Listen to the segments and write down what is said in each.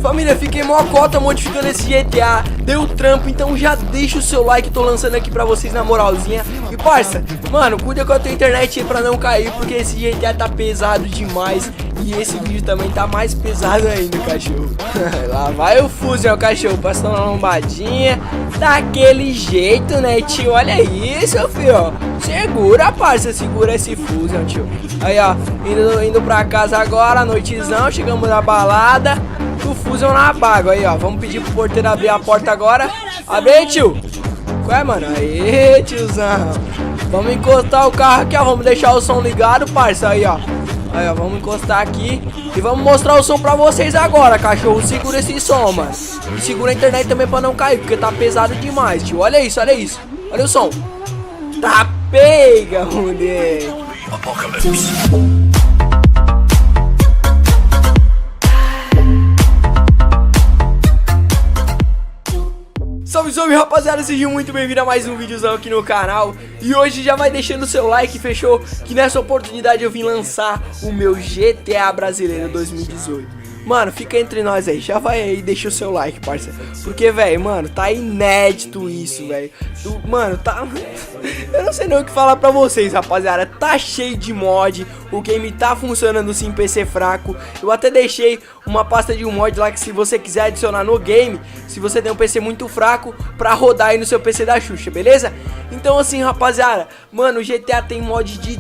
Família, fiquei mó cota modificando esse GTA, deu trampo, então já deixa o seu like, tô lançando aqui pra vocês na moralzinha. E parça, mano, cuida com a tua internet aí pra não cair, porque esse GTA tá pesado demais. E esse vídeo também tá mais pesado ainda, cachorro. Lá vai o Fusion, cachorro, passando uma lombadinha, daquele jeito, né, tio? Olha isso, filho, ó. Segura, parça, segura esse Fusion, tio. Aí, ó, indo pra casa agora, noitezão, chegamos na balada. O Fusion na baga, aí, ó. Vamos pedir pro porteiro abrir a porta agora. Abre aí, tio. Qual é, mano? Aí, tiozão. Vamos encostar o carro aqui, ó. Vamos deixar o som ligado, parça. Aí, ó. Aí, ó. Vamos encostar aqui. E vamos mostrar o som pra vocês agora, cachorro. Segura esse som, mano. E segura a internet também pra não cair, porque tá pesado demais, tio. Olha isso, olha isso. Olha o som. Tá pega, moleque. Salve, salve, rapaziada, sejam muito bem-vindos a mais um videozão aqui no canal. E hoje já vai deixando o seu like, fechou? Que nessa oportunidade eu vim lançar o meu GTA Brasileiro 2018. Mano, fica entre nós aí, já vai aí, deixa o seu like, parça. Porque, velho, mano, tá inédito isso, velho. Mano, tá... Eu não sei nem o que falar pra vocês, rapaziada. Tá cheio de mod, o game tá funcionando sim, PC fraco. Eu até deixei uma pasta de um mod lá que se você quiser adicionar no game, se você tem um PC muito fraco, pra rodar aí no seu PC da Xuxa, beleza? Então assim, rapaziada, mano, o GTA tem mod de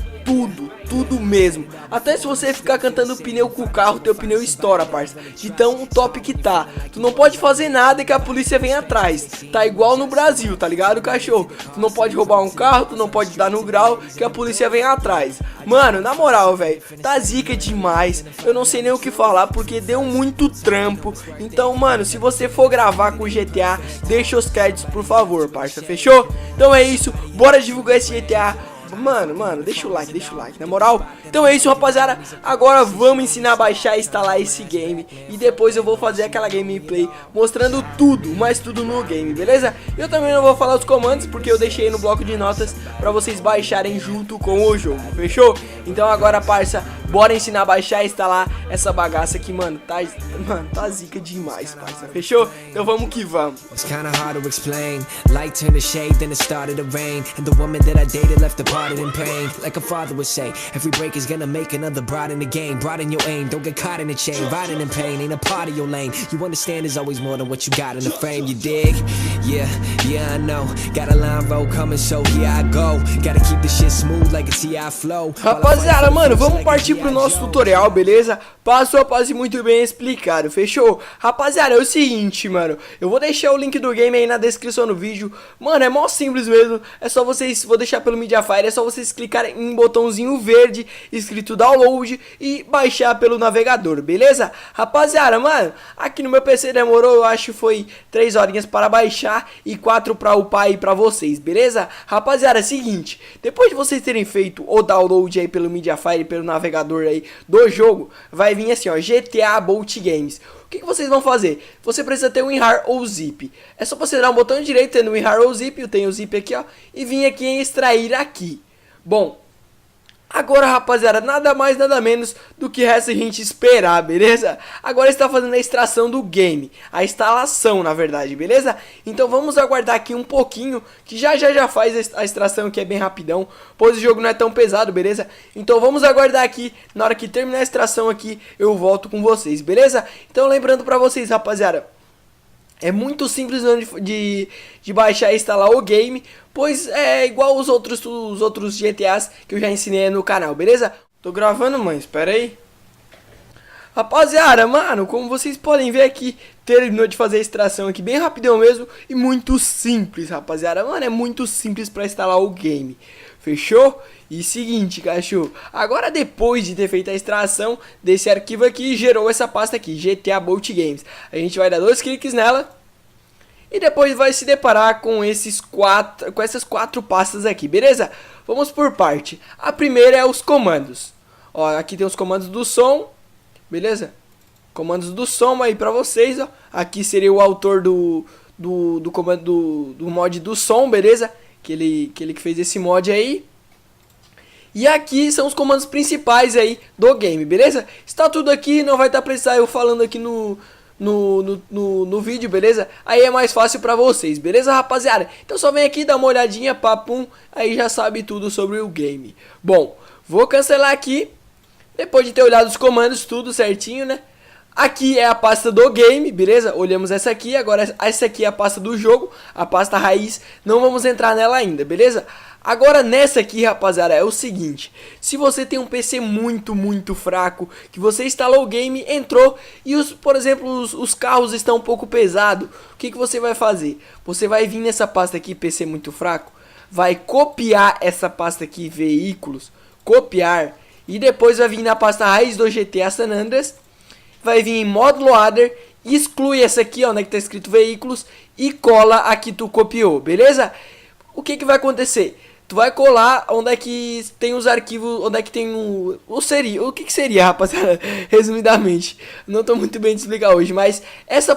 tudo mesmo. Até se você ficar cantando pneu com o carro, teu pneu estoura, parça. De tão top que tá. Tu não pode fazer nada que a polícia vem atrás. Tá igual no Brasil, tá ligado, cachorro? Tu não pode roubar um carro, tu não pode dar no grau que a polícia vem atrás. Mano, na moral, velho, tá zica demais. Eu não sei nem o que falar porque deu muito trampo. Então, mano, se você for gravar com o GTA, deixa os créditos, por favor, parça. Fechou? Então é isso, bora divulgar esse GTA. Mano, deixa o like, na moral. Então é isso, rapaziada. Agora vamos ensinar a baixar e instalar esse game. E depois eu vou fazer aquela gameplay mostrando tudo, mas tudo no game, beleza? Eu também não vou falar os comandos porque eu deixei no bloco de notas pra vocês baixarem junto com o jogo, fechou? Então agora, parça, bora ensinar a baixar e instalar essa bagaça aqui, mano, tá zica demais, parça, fechou? Então vamos que vamos. It's kinda hard to explain. Light turned to shade, then it started to rain. And the woman that I dated left the in pain, like a father would say. Every break is gonna make another bride in the game. Broaden your aim, don't get caught in the chain. Riding in pain ain't a part of your lane. You understand there's always more than what you got in the frame, you dig? Yeah, I know. Got a line roll coming, so here I go. Gotta keep the shit smooth like a TI flow. Rapaziada, mano, vamos partir pro nosso tutorial, beleza? Passo a passo e muito bem explicado, fechou? Rapaziada, é o seguinte, mano, eu vou deixar o link do game aí na descrição do vídeo. Mano, é mó simples mesmo. É só vocês, vou deixar pelo Mediafire. É só vocês clicarem em um botãozinho verde escrito download e baixar pelo navegador, beleza? Rapaziada, mano, aqui no meu PC demorou, eu acho que foi 3 horinhas para baixar e 4 para upar aí pra vocês, beleza? Rapaziada, é o seguinte, depois de vocês terem feito o download aí pelo Mediafire, pelo navegador aí do jogo, vai vir assim, ó, GTA Bolt Games. O que vocês vão fazer? Você precisa ter um WinRAR ou zip. É só você dar um botão direito tendo WinRAR ou zip. Eu tenho o zip aqui, ó. E vir aqui em extrair aqui. Bom, agora, rapaziada, nada mais, nada menos do que resta a gente esperar, beleza? Agora está fazendo a extração do game. A instalação, na verdade, beleza? Então vamos aguardar aqui um pouquinho, que já faz a extração, que é bem rapidão, pois o jogo não é tão pesado, beleza? Então vamos aguardar aqui, na hora que terminar a extração aqui, eu volto com vocês, beleza? Então lembrando pra vocês, rapaziada, é muito simples de baixar e instalar o game, pois é igual os outros GTAs que eu já ensinei no canal, beleza? Tô gravando, mãe, espera aí. Rapaziada, mano, como vocês podem ver aqui, terminou de fazer a extração aqui bem rapidão mesmo e muito simples, rapaziada. Mano, é muito simples pra instalar o game, fechou? E seguinte, cachorro, agora depois de ter feito a extração desse arquivo aqui, gerou essa pasta aqui, GTA Bolt Games. A gente vai dar 2 cliques nela e depois vai se deparar com essas 4 pastas aqui, beleza? Vamos por parte. A primeira é os comandos. Ó, aqui tem os comandos do som, beleza? Comandos do som aí pra vocês, ó. Aqui seria o autor do comando do mod do som, beleza? Que ele que fez esse mod aí. E aqui são os comandos principais aí do game, beleza? Está tudo aqui, não vai estar precisando eu falando aqui no vídeo, beleza? Aí é mais fácil pra vocês, beleza, rapaziada? Então só vem aqui, dá uma olhadinha, papum, aí já sabe tudo sobre o game. Bom, vou cancelar aqui, depois de ter olhado os comandos, tudo certinho, né? Aqui é a pasta do game, beleza? Olhamos essa aqui, agora essa aqui é a pasta do jogo, a pasta raiz, não vamos entrar nela ainda, beleza? Agora nessa aqui, rapaziada, é o seguinte: se você tem um PC muito fraco, que você instalou o game, entrou e por exemplo, os carros estão um pouco pesados, o que você vai fazer? Você vai vir nessa pasta aqui, PC muito fraco, vai copiar essa pasta aqui, veículos, copiar, e depois vai vir na pasta raiz do GTA San Andreas, vai vir em modo loader, exclui essa aqui, ó, onde é que tá escrito veículos, e cola a que tu copiou, beleza? O que vai acontecer? Tu vai colar onde é que tem os arquivos, onde é que tem o que seria, rapaziada, resumidamente. Não tô muito bem de explicar hoje, mas essa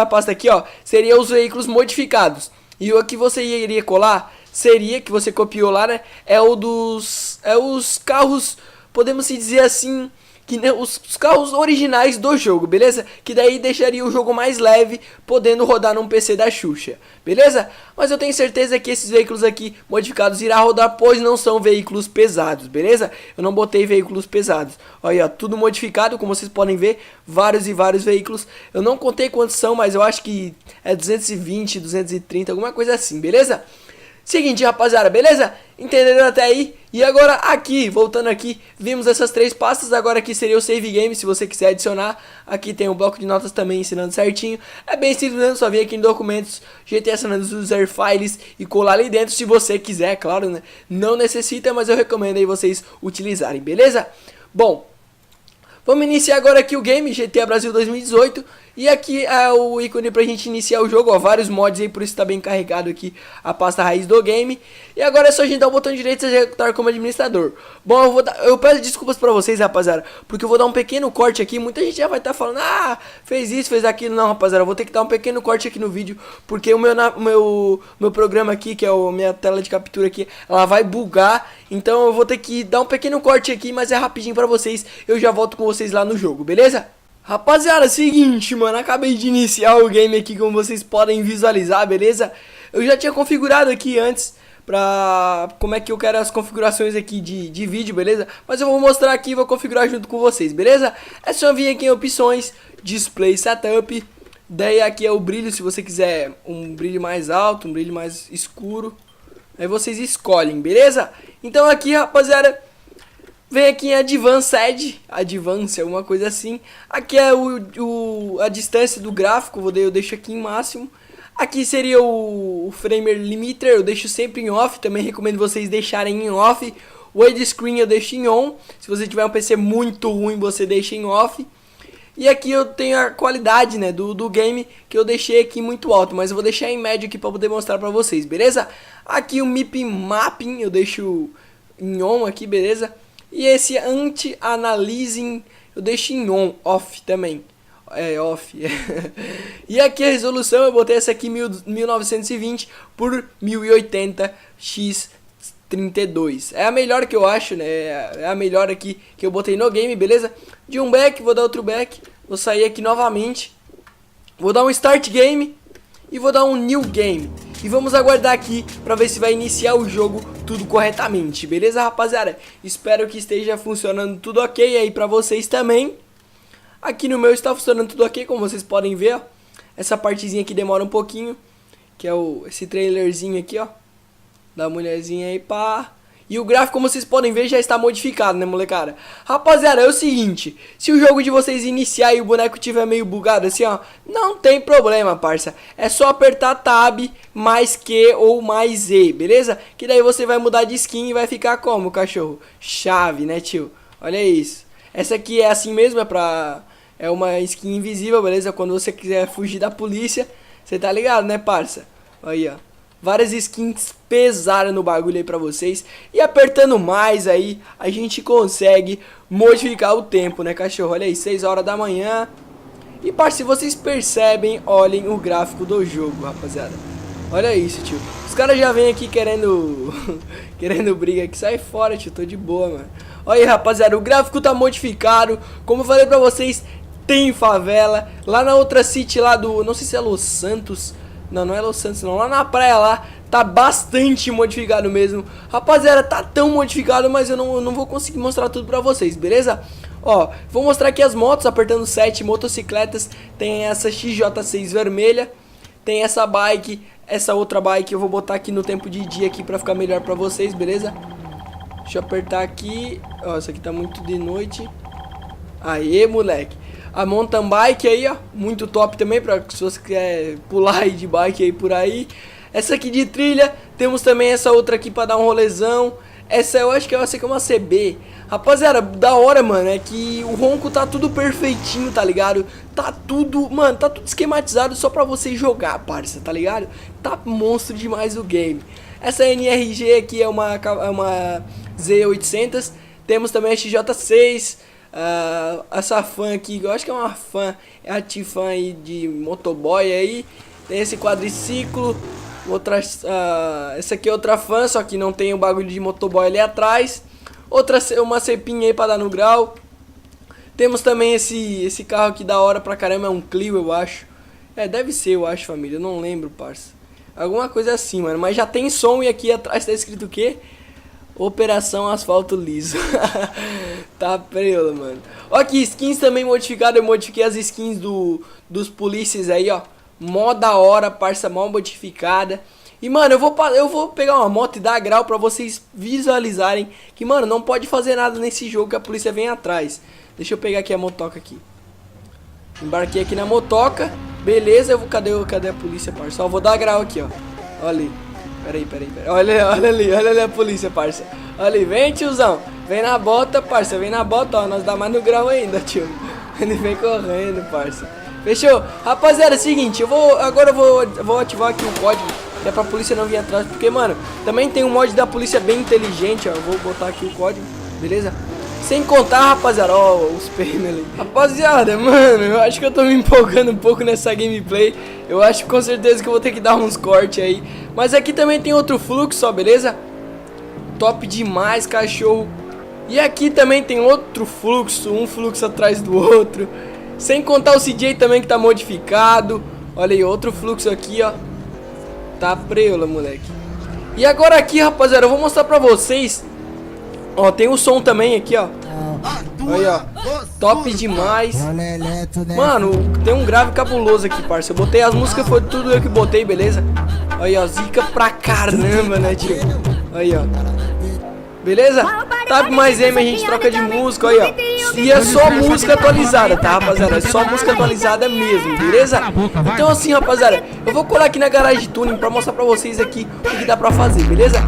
pasta aqui, ó, seria os veículos modificados. E o que você iria colar seria, que você copiou lá, né, é os carros, podemos se dizer assim, que os carros originais do jogo, beleza? Que daí deixaria o jogo mais leve, podendo rodar num PC da Xuxa, beleza? Mas eu tenho certeza que esses veículos aqui modificados irá rodar, pois não são veículos pesados, beleza? Eu não botei veículos pesados. Olha, ó, tudo modificado, como vocês podem ver, vários e vários veículos. Eu não contei quantos são, mas eu acho que é 220, 230, alguma coisa assim, beleza? Seguinte, rapaziada, beleza? Entenderam até aí? E agora aqui, voltando aqui, vimos essas três pastas. Agora aqui seria o save game, se você quiser adicionar. Aqui tem um bloco de notas também ensinando certinho. É bem simples, né? Só vir aqui em documentos, GTA San Andreas User Files e colar ali dentro se você quiser, claro, né? Não necessita, mas eu recomendo aí vocês utilizarem, beleza? Bom, vamos iniciar agora aqui o game, GTA Brasil 2018. E aqui é o ícone pra gente iniciar o jogo, ó, vários mods aí, por isso tá bem carregado aqui a pasta raiz do game. E agora é só a gente dar o botão direito e executar como administrador. Bom, eu peço desculpas pra vocês, rapaziada, porque eu vou dar um pequeno corte aqui. Muita gente já vai estar falando, ah, fez isso, fez aquilo. Não, rapaziada, eu vou ter que dar um pequeno corte aqui no vídeo, porque o meu programa aqui, que é a minha tela de captura aqui, ela vai bugar. Então eu vou ter que dar um pequeno corte aqui, mas é rapidinho pra vocês. Eu já volto com vocês lá no jogo, beleza? Rapaziada, seguinte, mano, acabei de iniciar o game aqui, como vocês podem visualizar, beleza? Eu já tinha configurado aqui antes pra como é que eu quero as configurações aqui de vídeo, beleza? Mas eu vou mostrar aqui e vou configurar junto com vocês, beleza? É só vir aqui em opções, display setup, daí aqui é o brilho, se você quiser um brilho mais alto, um brilho mais escuro, aí vocês escolhem, beleza? Então aqui, rapaziada, vem aqui em Advanced, alguma coisa assim. Aqui é a distância do gráfico, eu deixo aqui em máximo. Aqui seria o frame limiter, eu deixo sempre em off, também recomendo vocês deixarem em off. O widescreen eu deixo em on, se você tiver um PC muito ruim você deixa em off. E aqui eu tenho a qualidade, né, do game, que eu deixei aqui muito alto, mas eu vou deixar em médio aqui para poder mostrar para vocês, beleza? Aqui o MIP Mapping eu deixo em on aqui, beleza? E esse anti-analyzing eu deixo em on, off também. É, off. E aqui a resolução eu botei essa aqui 1920 por 1080 x32. É a melhor que eu acho, né? É a melhor aqui que eu botei no game, beleza? De um back, vou dar outro back. Vou sair aqui novamente. Vou dar um start game e vou dar um new game. E vamos aguardar aqui pra ver se vai iniciar o jogo tudo corretamente, beleza, rapaziada? Espero que esteja funcionando tudo ok aí pra vocês também. Aqui no meu está funcionando tudo ok, como vocês podem ver, ó. Essa partezinha aqui demora um pouquinho, que é esse trailerzinho aqui, ó, da mulherzinha aí, pá. E o gráfico, como vocês podem ver, já está modificado, né, molecada? Rapaziada, é o seguinte, se o jogo de vocês iniciar e o boneco tiver meio bugado assim, ó, não tem problema, parça. É só apertar Tab, mais Q ou mais Z, beleza? Que daí você vai mudar de skin e vai ficar como, cachorro? Chave, né, tio? Olha isso. Essa aqui é assim mesmo, é uma skin invisível, beleza? Quando você quiser fugir da polícia, você tá ligado, né, parça? Aí, ó. Várias skins pesadas no bagulho aí pra vocês. E apertando mais aí, a gente consegue modificar o tempo, né, cachorro? Olha aí, 6 horas da manhã. E, parça, se vocês percebem, olhem o gráfico do jogo, rapaziada. Olha isso, tio. Os caras já vêm aqui querendo querendo briga aqui. Sai fora, tio, tô de boa, mano. Olha aí, rapaziada, o gráfico tá modificado. Como eu falei pra vocês, tem favela. Lá na outra city lá do... Não sei se é Los Santos. Não, não é Los Santos não. Lá na praia lá, tá bastante modificado mesmo. Rapaziada, tá tão modificado, mas eu não vou conseguir mostrar tudo pra vocês, beleza? Ó, vou mostrar aqui as motos, apertando 7, motocicletas. Tem essa XJ6 vermelha. Tem essa bike, essa outra bike. Eu vou botar aqui no tempo de dia aqui pra ficar melhor pra vocês, beleza? Deixa eu apertar aqui. Ó, essa aqui tá muito de noite. Aê, moleque. A mountain bike aí, ó, muito top também pra se você quer pular aí de bike aí por aí. Essa aqui de trilha. Temos também essa outra aqui pra dar um rolezão. Essa eu acho que essa aqui é uma CB. Rapaziada, da hora, mano, é que o ronco tá tudo perfeitinho, tá ligado? Tá tudo, mano, tá tudo esquematizado só pra você jogar, parça, tá ligado? Tá monstro demais o game. Essa NRG aqui é uma Z800. Temos também a XJ6. Essa fan aqui, eu acho que é uma fan, é a T-Fan aí de motoboy aí. Tem esse quadriciclo. Outra, essa aqui é outra fan, só que não tem o bagulho de motoboy ali atrás. Uma cepinha aí pra dar no grau. Temos também esse carro aqui da hora pra caramba, é um Clio, eu acho. É, deve ser, eu acho, família, eu não lembro, parça. Alguma coisa assim, mano, mas já tem som e aqui atrás tá escrito o quê? Operação Asfalto Liso. Tá preula, mano. Ó aqui, skins também modificadas. Eu modifiquei as skins dos polícias aí, ó. Mó da hora, parça, mó modificada. E, mano, eu vou pegar uma moto e dar grau pra vocês visualizarem que, mano, não pode fazer nada nesse jogo que a polícia vem atrás. Deixa eu pegar aqui a motoca aqui. Embarquei aqui na motoca. Beleza, cadê a polícia, parça? Só vou dar grau aqui, ó. Olha ali. Peraí. Olha ali a polícia, parça. Olha ali, vem, tiozão. Vem na bota, parça, vem na bota, ó. Nós dá mais no grau ainda, tio. Ele vem correndo, parça. Fechou? Rapaziada, é o seguinte, agora eu vou ativar aqui o código, que é pra polícia não vir atrás, porque, mano, também tem um mod da polícia bem inteligente, ó. Eu vou botar aqui o código, beleza? Sem contar, rapaziada, ó, os pênis ali. Rapaziada, mano, eu acho que eu tô me empolgando um pouco nessa gameplay. Eu acho com certeza que eu vou ter que dar uns cortes aí. Mas aqui também tem outro fluxo, ó, beleza? Top demais, cachorro. E aqui também tem outro fluxo, um fluxo atrás do outro. Sem contar o CJ também que tá modificado. Olha aí, outro fluxo aqui, ó. Tá preula, moleque. E agora aqui, rapaziada, eu vou mostrar pra vocês. Ó, tem o som também aqui, ó. Aí, ó. Top demais. Mano, tem um grave cabuloso aqui, parça. Eu botei as músicas, foi tudo eu que botei, beleza? Aí, ó, zica pra caramba, né, tio? Aí, ó. Beleza? Tab mais M, a gente troca de música, aí, ó. E é só música atualizada, tá, rapaziada? É só música atualizada mesmo, beleza? Então assim, rapaziada, eu vou colar aqui na garagem tuning pra mostrar pra vocês aqui o que dá pra fazer, beleza?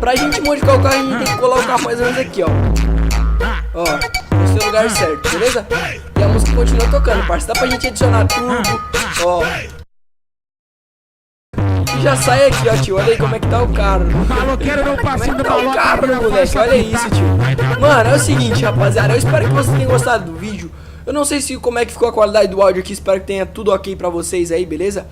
Pra gente modificar o carro, a gente tem que colar o carro mais ou menos aqui, ó. Ó, no seu lugar certo, beleza? E a música continua tocando, parça. Dá pra gente adicionar turbo, ó. E já sai aqui, ó, tio. Olha aí como é que tá o carro. Como é que tá o carro, moleque? Olha isso, tio. Mano, é o seguinte, rapaziada. Eu espero que vocês tenham gostado do vídeo. Eu não sei se como é que ficou a qualidade do áudio aqui. Espero que tenha tudo ok pra vocês aí, beleza?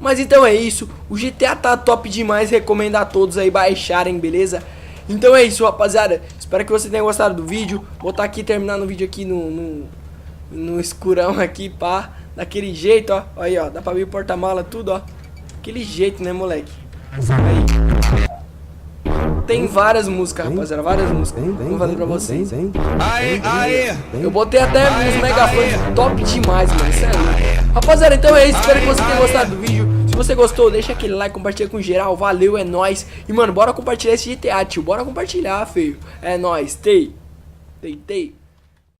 Mas então é isso. O GTA tá top demais. Recomendo a todos aí baixarem, beleza? Então é isso, rapaziada. Espero que vocês tenham gostado do vídeo. Vou estar aqui terminando o vídeo aqui no escurão aqui, pá. Daquele jeito, ó. Aí, ó. Dá pra abrir o porta-mala, tudo, ó. Aquele jeito, né, moleque? Aí. Tem várias músicas, rapaziada. Várias músicas. Vou fazer pra vocês. Aê. Eu botei até uns megafones top demais, mano. Sério. Rapaziada, então é isso. Espero que vocês tenham gostado do vídeo. Se você gostou, deixa aquele like, compartilha com geral. Valeu, é nóis. E, mano, bora compartilhar esse GTA, tio. Bora compartilhar, feio. É nóis. Tei.